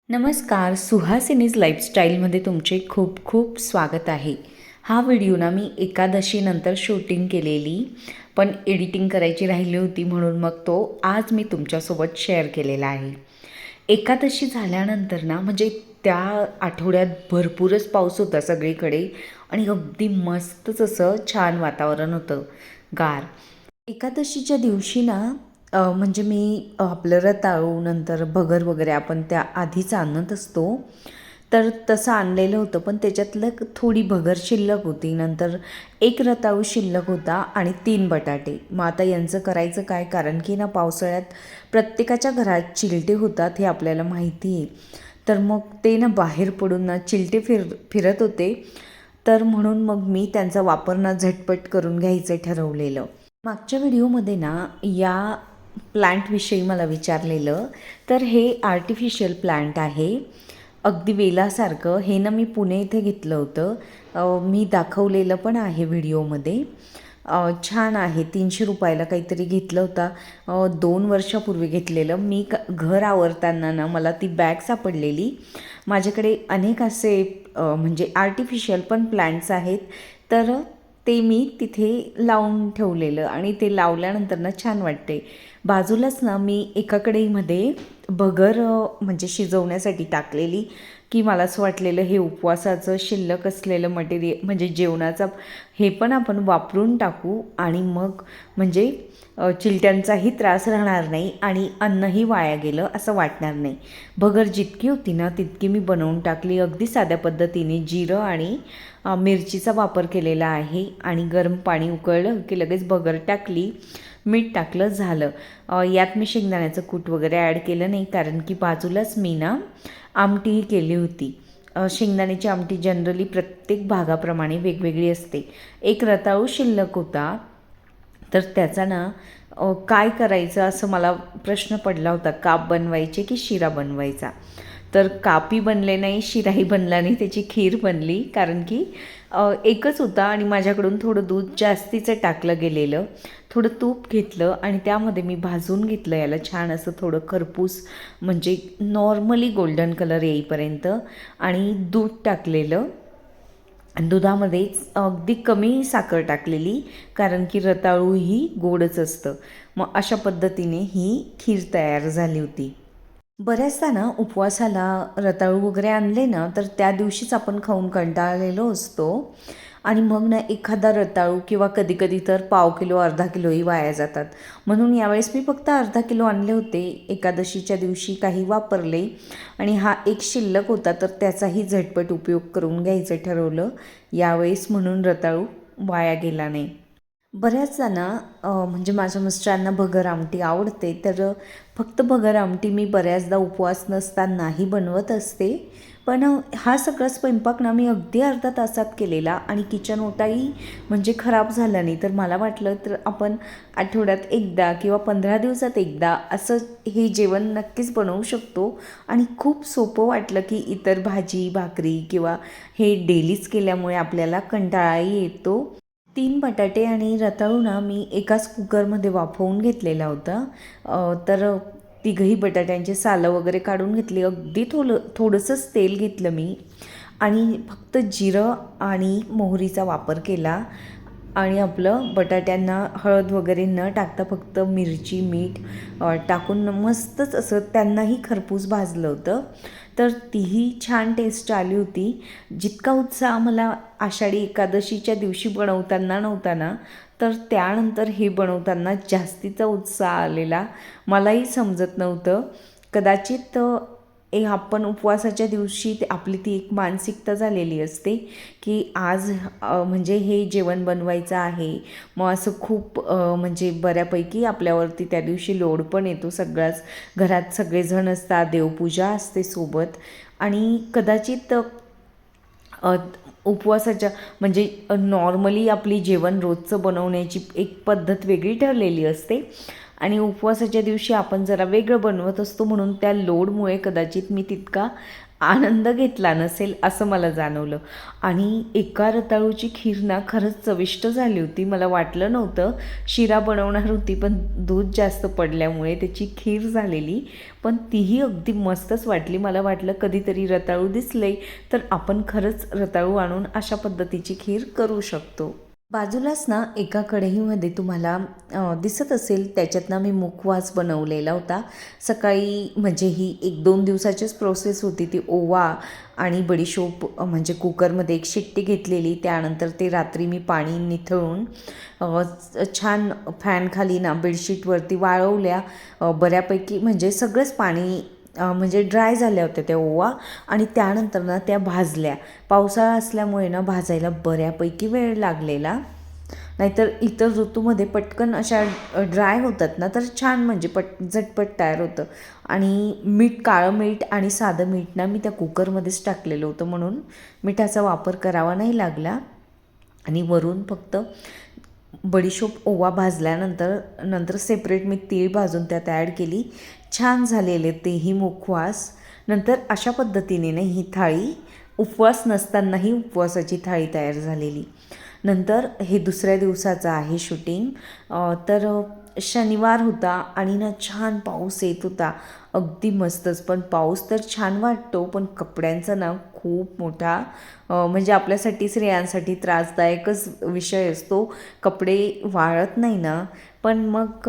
नमस्कार, सुहासिनीज लाईफस्टाईलमध्ये तुमचे खूप खूप स्वागत आहे. हा व्हिडिओ ना मी एकादशीनंतर शूटिंग केलेली, पण एडिटिंग करायची राहिली होती म्हणून मग तो आज मी तुमच्यासोबत शेअर केलेला आहे. एकादशी झाल्यानंतर ना म्हणजे त्या आठवड्यात भरपूरच पाऊस होता सगळीकडे आणि अगदी मस्तच असं छान वातावरण होतं, गार. एकादशीच्या दिवशी ना म्हणजे मी आपलं रताळू नंतर भगर वगैरे आपण त्या आधीच आणत असतो, तर तसं आणलेलं होतं. पण त्याच्यातलं थोडी भगर शिल्लक होती, नंतर एक रताळू शिल्लक होता आणि 3 बटाटे. मग आता यांचं करायचं काय, कारण की ना पावसाळ्यात प्रत्येकाच्या घरात चिलटे होतात हे आपल्याला माहिती आहे. तर मग ते ना बाहेर पडून ना चिलटे फिरत होते, तर म्हणून मग मी त्यांचा वापर ना झटपट करून घ्यायचं ठरवलेलं. मागच्या व्हिडिओमध्ये ना या प्लांटविषयी मला विचारलेलं, तर हे आर्टिफिशियल प्लांट आहे, अगदी वेलासारखं. हे ना मी पुणे इथे घेतलं होतं. मी दाखवलेलं पण आहे व्हिडिओमध्ये. छान आहे. 300 रुपयाला काहीतरी घेतलं होता. 2 वर्षापूर्वी घेतलेलं. मी घर आवरताना ना मला ती बॅग सापडलेली. माझ्याकडे अनेक असे म्हणजे आर्टिफिशियल पण प्लांट्स आहेत, तर ते मी तिथे लावून ठेवलेलं आणि ते लावल्यानंतर ना छान वाटते. बाजूलाच ना मी एका कढईमध्ये भगर म्हणजे शिजवण्यासाठी टाकलेली, की मला असं वाटलेलं हे उपवासाचं शिल्लक असलेलं मटेरियल म्हणजे जेवणाचा हे पण आपण वापरून टाकू आणि मग म्हणजे चिलट्यांचाही त्रास राहणार नाही आणि अन्नही वाया गेलं असं वाटणार नाही. भगर जितकी होती ना तितकी मी बनवून टाकली. अगदी साध्या पद्धतीने जिरं आणि मिरचीचा वापर केलेला आहे आणि गरम पाणी उकळलं की लगेच भगर टाकली, मीठ टाकलं, झालं. यात मी शेंगदाण्याचं कूट वगैरे ॲड केलं नाही, कारण की बाजूलाच मी ना आमटीही केली होती. शेंगदाण्याची आमटी जनरली प्रत्येक भागाप्रमाणे वेगवेगळी असते. एक रताळू शिल्लक होता, तर त्याचा ना काय करायचं असं मला प्रश्न पडला होता, काप बनवायचे की शिरा बनवायचा. तर कापही बनले नाही, शिराही बनला नाही, त्याची खीर बनली, कारण की एकच होता आणि माझ्याकडून थोडं दूध जास्तीचं टाकलं गेलेलं. थोडं तूप घेतलं आणि त्यामध्ये मी भाजून घेतलं याला छान असं थोडं खरपूस, म्हणजे नॉर्मली गोल्डन कलर येईपर्यंत, आणि दूध टाकलेलं. दुधामध्येच अगदी कमी साखर टाकलेली, कारण की रताळू ही गोडच असतं. मग अशा पद्धतीने ही खीर तयार झाली होती. बऱ्याचदा ना उपवासाला रताळू वगैरे आणले ना, तर त्या दिवशीच आपण खाऊन कंटाळलेलो असतो आणि मग ना एखादा रताळू किंवा कधीकधी तर पाव किलो अर्धा किलोही वाया जातात. म्हणून यावेळेस मी फक्त अर्धा किलो आणले होते. एकादशीच्या दिवशी काही वापरले आणि हा एक शिल्लक होता, तर त्याचाही झटपट उपयोग करून घ्यायचं ठरवलं यावेळेस, म्हणून रताळू वाया गेला नाही. बऱ्याच ना म्हणजे माझ्या मिस्टरांना भगर आमटी आवडते, तर फक्त भगर आमटी मी बऱ्याचदा उपवास नसतानाही बनवत असते. पण हा सगळा स्वयंपाक ना मी अगदी अर्धा तासात केलेला आणि किचन ओटाही म्हणजे खराब झाला नाही. तर मला वाटलं तर आपण आठवड्यात एकदा किंवा 15 दिवसात एकदा असं हे जेवण नक्कीच बनवू शकतो आणि खूप सोपं वाटलं, की इतर भाजी भाकरी किंवा हे डेलीच केल्यामुळे आपल्याला कंटाळाही येतो. 3 बटाटे आणि रताळू ना मी एकाच कुकरमध्ये वाफवून घेतलेला होता. तर तिघही बटाट्यांची सालं वगैरे काढून घेतली. अगदी थोडंसंच तेल घेतलं मी आणि फक्त जिरं आणि मोहरीचा वापर केला आणि आपलं बटाट्यांना हळद वगैरे न टाकता फक्त मिरची मीठ टाकून मस्तच असं त्यांनाही खरपूस भाजलं होतं. तर तीही छान टेस्ट आली होती. जितका उत्साह मला आषाढी एकादशीच्या दिवशी बनवताना नव्हता ना, तर त्यानंतर हे बनवताना जास्तीचा उत्साह आलेला. मलाही समजत नव्हतं. कदाचित आपण उपवासाच्या दिवशी आपली ती एक मानसिकता झालेली असते, की आज म्हणजे हे जेवण बनवायचं आहे. मग असं खूप म्हणजे बऱ्यापैकी आपल्यावरती त्या दिवशी लोड पण येतो सगळाच. घरात सगळेजण असतात, देवपूजा असते सोबत आणि कदाचित उपवासाच्या म्हणजे नॉर्मली आपली जेवण रोजचं बनवण्याची एक पद्धत वेगळी ठरलेली असते आणि उपवासाच्या दिवशी आपण जरा वेगळं बनवत असतो, म्हणून त्या लोडमुळे कदाचित मी तितका आनंद घेतला नसेल असं मला जाणवलं. आणि एका रताळूची खीर ना खरंच चविष्ट झाली होती. मला वाटलं नव्हतं. शिरा बनवणार होती पण दूध जास्त पडल्यामुळे त्याची खीर झालेली, पण तीही अगदी मस्तच वाटली. मला वाटलं कधीतरी रताळू दिसले तर आपण खरंच रताळू आणून अशा पद्धतीची खीर करू शकतो. बाजूलाच ना एका कढईमध्ये तुम्हाला दिसत असेल, त्याच्यातनं मी मुखवास बनवलेला होता सकाळी. म्हणजे ही 1-2 दिवसाचीच प्रोसेस होती. ती ओवा आणि बडीशोप म्हणजे कुकरमध्ये एक शिट्टी घेतलेली, त्यानंतर ते रात्री मी पाणी निथळून छान फॅनखाली ना बेडशीटवरती वाळवल्या बऱ्यापैकी. म्हणजे सगळंच पाणी म्हणजे ड्राय झाल्या होत्या त्या ओवा, आणि त्यानंतर ना त्या भाजल्या. पावसाळा असल्यामुळे ना भाजायला बऱ्यापैकी वेळ लागलेला, नाहीतर इतर ऋतूमध्ये पटकन अशा ड्राय होतात ना तर छान म्हणजे झटपट तयार होतं. आणि मीठ, काळं मीठ आणि साधं मीठ ना मी त्या कुकरमध्येच टाकलेलं होतं, म्हणून मिठाचा वापर करावा नाही लागला. आणि वरून फक्त बडीशोप ओवा भाजल्यानंतर सेपरेट मी तीळ भाजून त्यात ॲड केली. छान झालेले तेही मुखवास. नंतर अशा पद्धतीने ना ही थाळी उपवास नसतानाही उपवासाची थाळी तयार झालेली. नंतर हे दुसऱ्या दिवसाचं आहे शूटिंग. तर शनिवार होता आणि ना छान पाऊस येत होता, अगदी मस्तच. पण पाऊस तर छान वाटतो, पण कपड्यांचा ना खूप मोठा म्हणजे आपल्यासाठी स्त्रियांसाठी त्रासदायकच विषय असतो. कपडे वाळत नाही ना, पण मग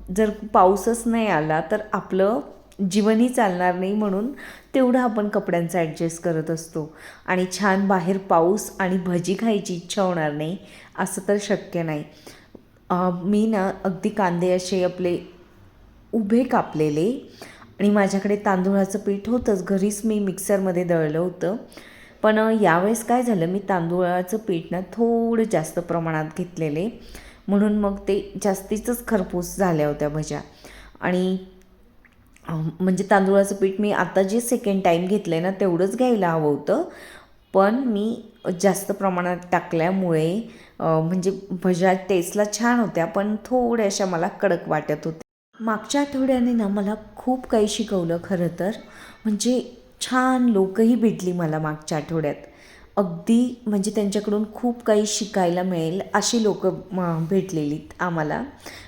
जर पाऊसच नाही आला तर आपलं जीवनही चालणार नाही, म्हणून तेवढं आपण कपड्यांचं ॲडजस्ट करत असतो. आणि छान बाहेर पाऊस आणि भजी खायची इच्छा होणार नाही असं तर शक्य नाही. मी ना अगदी कांदे असे आपले उभे कापलेले, आणि माझ्याकडे तांदूळाचं पीठ होतंच घरीच, मी मिक्सरमध्ये दळलं होतं. पण यावेळेस काय झालं, मी तांदूळाचं पीठ ना थोडं जास्त प्रमाणात घेतलेले, म्हणून मग ते जास्तीचंच खरपूस झाल्या होत्या भज्या. आणि म्हणजे तांदूळाचं पीठ मी आता जे सेकंड टाईम घेतलं आहे ना तेवढंच घ्यायला हवं होतं, पण मी जास्त प्रमाणात टाकल्यामुळे म्हणजे भज्या टेस्टला छान होत्या, पण थोड्याशा मला कडक वाटत होत्या. मागच्या आठवड्याने ना मला खूप काही शिकवलं खरं तर. म्हणजे छान लोकही भेटली मला मागच्या आठवड्यात. अगदी म्हणजे त्यांच्याकडून खूप काही शिकायला मिळेल अशी लोकं भेटलेली आम्हाला.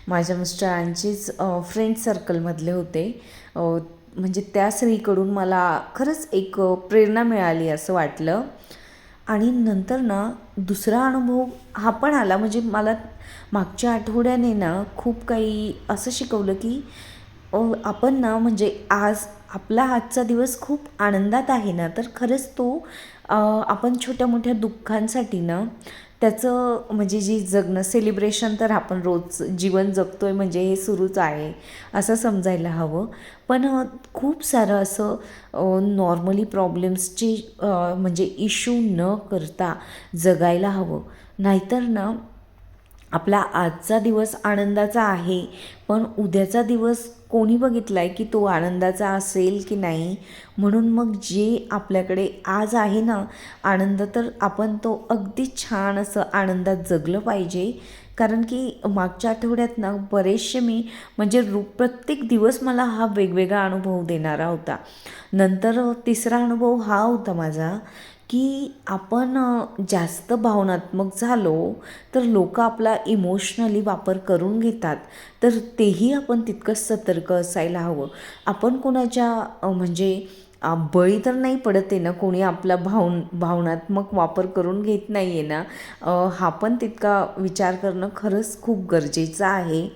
माझ्या मिस्टरांचीच फ्रेंड सर्कलमधले होते. म्हणजे त्या स्त्रीकडून मला खरंच एक प्रेरणा मिळाली असं वाटलं. आणि नंतर ना दुसरा अनुभव हा पण आला. म्हणजे मला मागच्या आठवड्याने ना खूप काही असं शिकवलं की आपण ना म्हणजे आपला आजचा दिवस खूप आनंदात आहे ना, तर खरंच तो आपण छोट्या मोठ्या दुःखांसाठी ना त्याचं म्हणजे जी जगणं सेलिब्रेशन तर आपण रोज जीवन जगतो आहे म्हणजे हे सुरूच आहे असं समजायला हवं. पण खूप सारं असं नॉर्मली प्रॉब्लेम्सची म्हणजे इश्यू न करता जगायला हवं. नाहीतर ना आपला आजचा दिवस आनंदाचा आहे, पण उद्याचा दिवस कोणी बघितला आहे की तो आनंदाचा असेल की नाही. म्हणून मग जे आपल्याकडे आज आहे ना आनंद, तर आपण तो अगदी छान असं आनंदात जगलं पाहिजे. कारण की मागच्या आठवड्यात ना बरेचसे मी म्हणजे प्रत्येक दिवस मला हा वेगवेगळा अनुभव देणारा होता. नंतर तिसरा अनुभव हा होता माझा की आपण जास्त भावनात्मक झालो तर लोक आपला इमोशनली वापर करून घेतात, तर तेही आपण तितकंच सतर्क असायला हवं. आपण कोणाच्या म्हणजे बळी तर नाही पडत आहे ना, कोणी आपला भावनात्मक वापर करून घेत नाही आहे ना, हा पण तितका विचार करणं खरंच खूप गरजेचं आहे.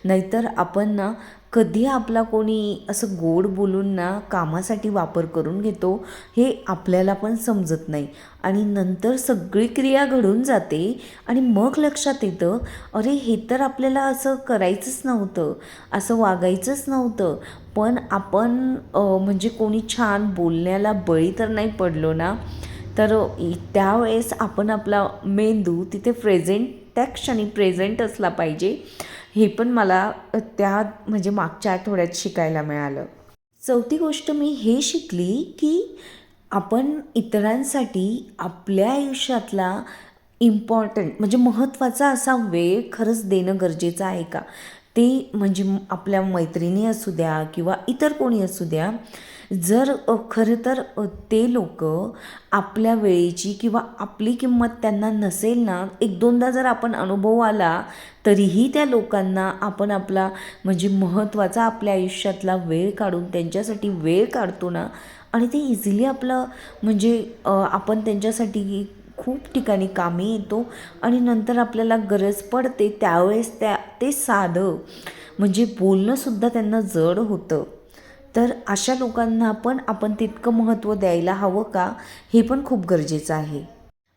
नाहीतर आपण ना कधी आपला कोणी असं गोड बोलून ना कामासाठी वापर करून घेतो हे आपल्याला पण समजत नाही, आणि नंतर सगळी क्रिया घडून जाते आणि मग लक्षात येतं अरे हे तर आपल्याला असं करायचंच नव्हतं, असं वागायचंच नव्हतं. पण आपण म्हणजे कोणी छान बोलण्याला बळी तर नाही पडलो ना, तर त्यावेळेस आपण आपला मेंदू तिथे त्या क्षणी प्रेझेंट असला पाहिजे. हे पण मला त्या म्हणजे मागच्या आठवड्यात शिकायला मिळालं. चौथी गोष्ट मी हे शिकली की आपण इतरांसाठी आपल्या आयुष्यातला इम्पॉर्टंट म्हणजे महत्त्वाचा असा वेळ खरंच देणं गरजेचं आहे का. ते म्हणजे आपल्या मैत्रिणी असू द्या किंवा इतर कोणी असू द्या, जर खरं तर ते लोक आपल्या वेळेची किंवा आपली किंमत त्यांना नसेल ना, एक दोनदा जर आपण अनुभव आला तरीही त्या लोकांना आपण आपला म्हणजे महत्त्वाचा आपल्या आयुष्यातला वेळ काढून त्यांच्यासाठी वेळ काढतो ना, आणि ते इझिली आपलं म्हणजे आपण त्यांच्यासाठी खूप ठिकाणी कामी येतो आणि नंतर आपल्याला गरज पडते त्यावेळेस ते साधं म्हणजे बोलणंसुद्धा त्यांना जड होतं. तर अशा लोकांना पण आपण तितकं महत्त्व द्यायला हवं का, हे पण खूप गरजेचं आहे.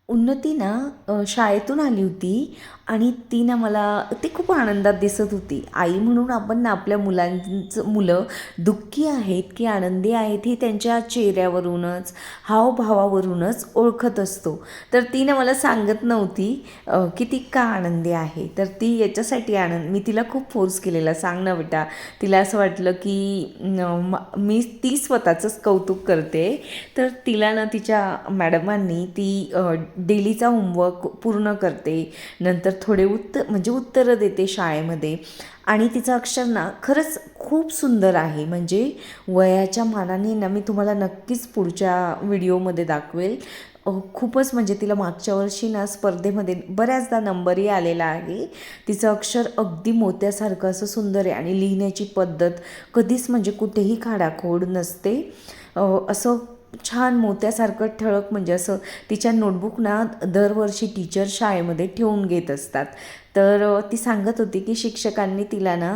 उन्नती ना शाळेतून आली होती आणि ती ना मला ती खूप आनंदात दिसत होती. आई म्हणून आपण ना आपल्या मुलं दुःखी आहेत की आनंदी आहेत हे त्यांच्या चेहऱ्यावरूनच हावभावावरूनच ओळखत असतो. तर ती ना मला सांगत नव्हती की ती का आनंदी आहे. तर ती याच्यासाठी मी तिला खूप फोर्स केलेला, सांग ना बेटा. तिला असं वाटलं की मी ती स्वतःचंच कौतुक करते. तर तिला ना तिच्या मॅडमांनी ती डेलीचा होमवर्क पूर्ण करते, नंतर थोडे म्हणजे उत्तरं देते शाळेमध्ये. आणि तिचं अक्षर ना खरंच खूप सुंदर आहे. म्हणजे वयाच्या मानाने ना मी तुम्हाला नक्कीच पुढच्या व्हिडिओमध्ये दाखवेल. खूपच म्हणजे तिला मागच्या वर्षी ना स्पर्धेमध्ये बऱ्याचदा नंबरही आलेला आहे. तिचं अक्षर अगदी मोत्यासारखं असं सुंदर आहे आणि लिहिण्याची पद्धत कधीच म्हणजे कुठेही खाडाखोड नसते. असं छान मोत्यासारखं ठळक, म्हणजे असं तिच्या नोटबुक ना दरवर्षी टीचर शाळेमध्ये ठेवून घेत असतात. तर ती सांगत होती की शिक्षकांनी तिला ना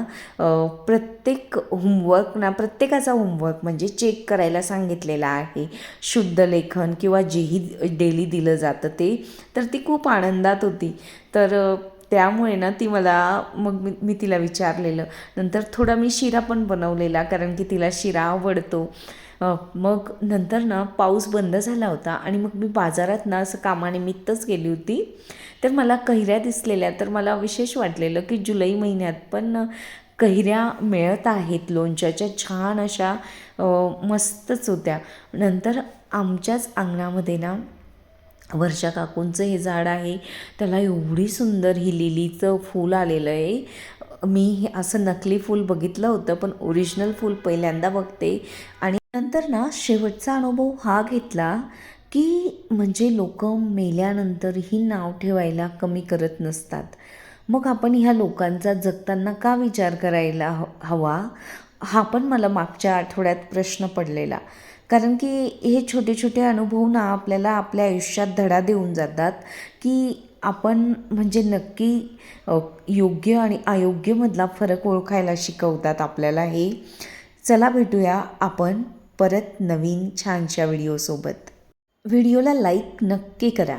प्रत्येक होमवर्क ना प्रत्येकाचा होमवर्क म्हणजे चेक करायला सांगितलेला आहे, शुद्ध लेखन किंवा जेही डेली दिलं जातं ते. तर ती खूप आनंदात होती. तर त्यामुळे ना ती मला मग मी तिला विचारलेलं. नंतर थोडा मी शिरा पण बनवलेला, कारण की तिला शिरा आवडतो. मग नंतर ना पाऊस बंद झाला होता आणि मग मी बाजारात ना असं कामानिमित्तच गेली होती. तर मला कैऱ्या दिसलेल्या, तर मला विशेष वाटलेलं की जुलै महिन्यात पण कैऱ्या मिळत आहेत लोणच्याच्या, छान अशा मस्तच होत्या. नंतर आमच्याच अंगणामध्ये ना वर्षा काकूंचं हे झाड आहे, त्याला एवढी सुंदर ही लिलीचं फूल आलेलं आहे. मी हे असं नकली फूल बघितलं होतं, पण ओरिजिनल फूल पहिल्यांदा बघते. आणि नंतर ना शेवटचा अनुभव हा घेतला की म्हणजे लोक मेल्यानंतरही नाव ठेवायला कमी करत नसतात. मग आपण ह्या लोकांचा जगताना का विचार करायला हवा, हा पण मला मागच्या आठवड्यात प्रश्न पडलेला. कारण की हे छोटे छोटे अनुभव ना आपल्याला आपल्या आयुष्यात धडा देऊन जातात की आपण म्हणजे नक्की योग्य आणि अयोग्यमधला फरक ओळखायला शिकवतात आपल्याला हे. चला भेटूया आपण परत नवीन छानशा व्हिडिओसोबत. व्हिडिओला लाईक नक्की करा.